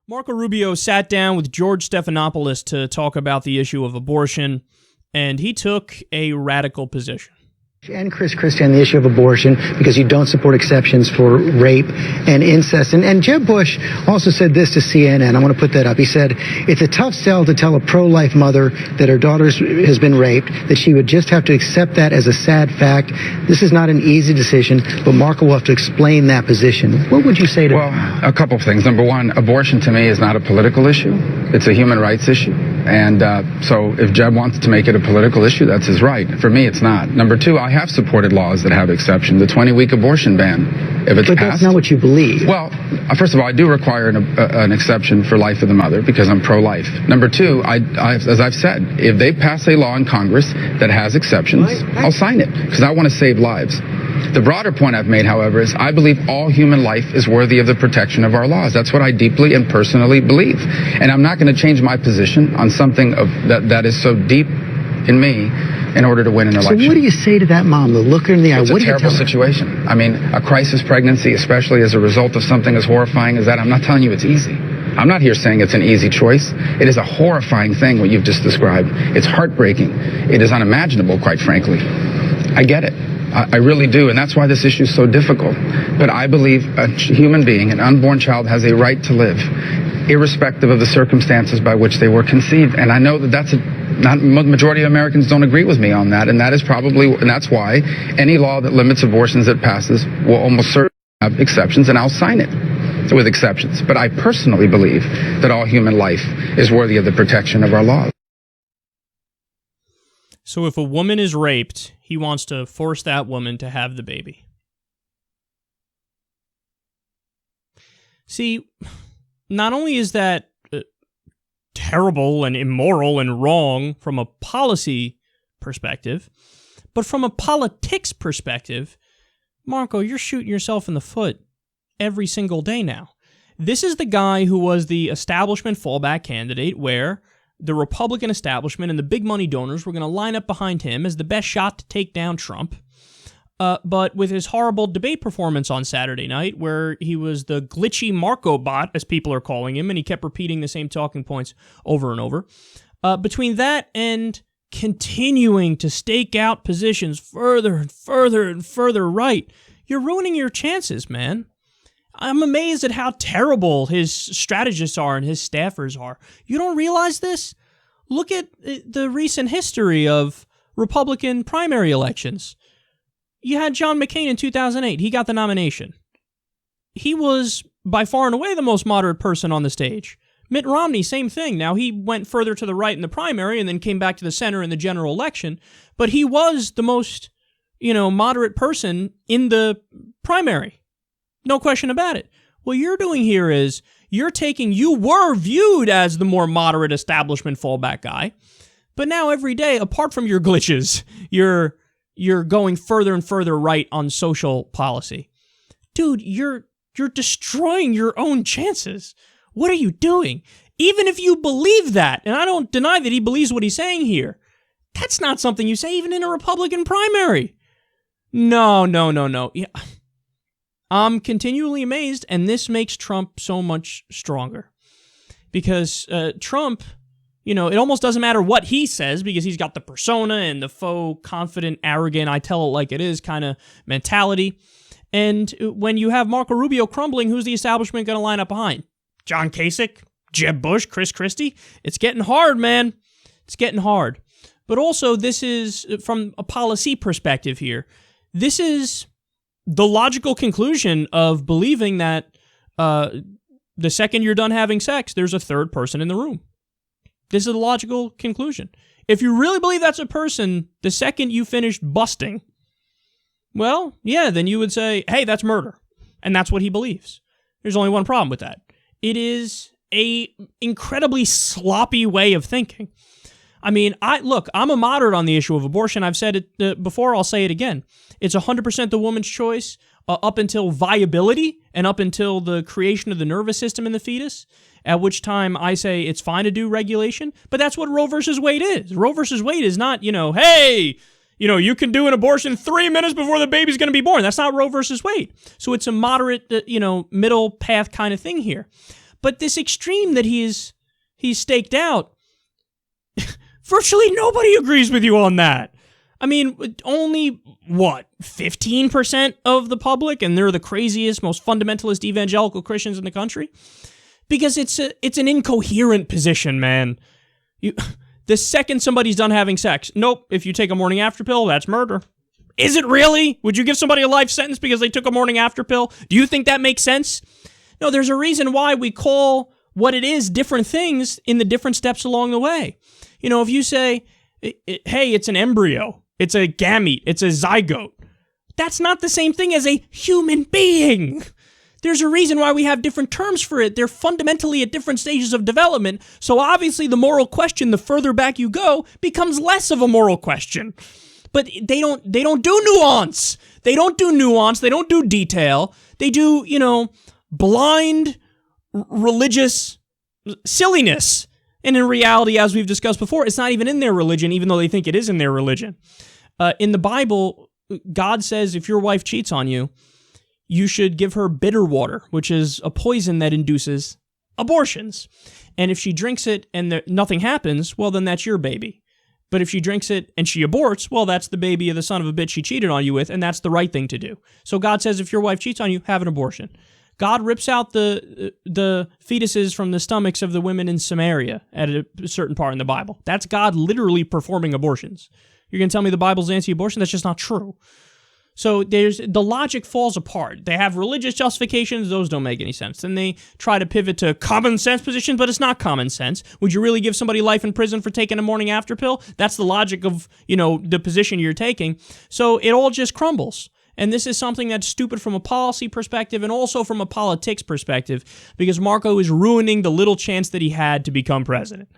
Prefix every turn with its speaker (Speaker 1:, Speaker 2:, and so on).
Speaker 1: Marco Rubio sat down with George Stephanopoulos to talk about the issue of abortion, and he took a radical position.
Speaker 2: And Chris Christie on the issue of abortion, because you don't support exceptions for rape and incest. And Jeb Bush also said this to CNN. I want to put that up. He said, it's a tough sell to tell a pro-life mother that her daughter has been raped, that she would just have to accept that as a sad fact. This is not an easy decision, but Marco will have to explain that position. What would you say to
Speaker 3: Well, a couple of things. Number one, abortion to me is not a political issue. It's a human rights issue. And so if Jeb wants to make it a political issue, that's his right. For me, it's not. Number two, I have supported laws that have exceptions. The 20-week abortion ban, if it's
Speaker 2: But
Speaker 3: passed.
Speaker 2: that's not what you believe.
Speaker 3: Well, first of all, I do require an exception for life of the mother because I'm pro-life. Number two, as I've said, if they pass a law in Congress that has exceptions, I'll sign it because I want to save lives. The broader point I've made, however, is I believe all human life is worthy of the protection of our laws. That's what I deeply and personally believe. And I'm not going to change my position on something that is so deep in me in order to win an election.
Speaker 2: So what do you say to that mom? Look her in the eye.
Speaker 3: It's
Speaker 2: What
Speaker 3: a
Speaker 2: do you tell
Speaker 3: terrible
Speaker 2: her?
Speaker 3: situation. I mean, a crisis pregnancy, especially as a result of something as horrifying as that, I'm not telling you it's easy. I'm not here saying it's an easy choice. It is a horrifying thing, what you've just described. It's heartbreaking. It is unimaginable, quite frankly. I get it. I really do, and that's why this issue is so difficult. But I believe a human being, an unborn child, has a right to live, irrespective of the circumstances by which they were conceived. And I know that not majority of Americans don't agree with me on that, and that's why any law that limits abortions that passes will almost certainly have exceptions, and I'll sign it with exceptions. But I personally believe that all human life is worthy of the protection of our laws.
Speaker 1: So if a woman is raped, he wants to force that woman to have the baby. See, not only is that terrible and immoral and wrong from a policy perspective, but from a politics perspective, Marco, you're shooting yourself in the foot every single day now. This is the guy who was the establishment fallback candidate where the Republican establishment and the big money donors were going to line up behind him as the best shot to take down Trump. But with his horrible debate performance on Saturday night, where he was the glitchy Marco bot, as people are calling him, and he kept repeating the same talking points over and over, between that and continuing to stake out positions further and further and further right, you're ruining your chances, man. I'm amazed at how terrible his strategists are and his staffers are. You don't realize this? Look at the recent history of Republican primary elections. You had John McCain in 2008. He got the nomination. He was by far and away the most moderate person on the stage. Mitt Romney, same thing. Now, he went further to the right in the primary and then came back to the center in the general election, but he was the most, moderate person in the primary. No question about it. What you're doing here is you were viewed as the more moderate establishment fallback guy, but now every day, apart from your glitches, you're going further and further right on social policy. Dude, you're destroying your own chances. What are you doing? Even if you believe that, and I don't deny that he believes what he's saying here, that's not something you say even in a Republican primary. No. Yeah. I'm continually amazed, and this makes Trump so much stronger. Because Trump, it almost doesn't matter what he says because he's got the persona and the faux, confident, arrogant, I tell it like it is kind of mentality. And when you have Marco Rubio crumbling, who's the establishment going to line up behind? John Kasich, Jeb Bush, Chris Christie? It's getting hard, man. It's getting hard. But also, this is, from a policy perspective here, this is the logical conclusion of believing that the second you're done having sex, there's a third person in the room. This is the logical conclusion. If you really believe that's a person, the second you finish busting, well, yeah, then you would say, hey, that's murder. And that's what he believes. There's only one problem with that. It is a incredibly sloppy way of thinking. I mean, I'm a moderate on the issue of abortion. I've said it before, I'll say it again. It's 100% the woman's choice up until viability and up until the creation of the nervous system in the fetus, at which time I say it's fine to do regulation. But that's what Roe versus Wade is. Roe versus Wade is not, hey, you can do an abortion 3 minutes before the baby's going to be born. That's not Roe versus Wade. So it's a moderate, middle path kind of thing here. But this extreme that he's staked out, virtually nobody agrees with you on that. I mean, only, 15% of the public, and they're the craziest, most fundamentalist evangelical Christians in the country? Because it's an incoherent position, man. The second somebody's done having sex, nope, if you take a morning after pill, that's murder. Is it really? Would you give somebody a life sentence because they took a morning after pill? Do you think that makes sense? No, there's a reason why we call what it is different things in the different steps along the way. If you say, hey, it's an embryo, it's a gamete, it's a zygote, that's not the same thing as a human being. There's a reason why we have different terms for it. They're fundamentally at different stages of development. So obviously the moral question, the further back you go, becomes less of a moral question. But they don't do nuance. They don't do nuance. They don't do detail. They do, blind religious silliness. And in reality, as we've discussed before, it's not even in their religion, even though they think it is in their religion. In the Bible, God says if your wife cheats on you, you should give her bitter water, which is a poison that induces abortions. And if she drinks it and nothing happens, well, then that's your baby. But if she drinks it and she aborts, well, that's the baby of the son of a bitch she cheated on you with, and that's the right thing to do. So God says if your wife cheats on you, have an abortion. God rips out the fetuses from the stomachs of the women in Samaria at a certain part in the Bible. That's God literally performing abortions. You're going to tell me the Bible's anti-abortion? That's just not true. So the logic falls apart. They have religious justifications. Those don't make any sense. Then they try to pivot to common sense positions, but it's not common sense. Would you really give somebody life in prison for taking a morning after pill? That's the logic of, the position you're taking. So it all just crumbles. And this is something that's stupid from a policy perspective and also from a politics perspective, because Marco is ruining the little chance that he had to become president.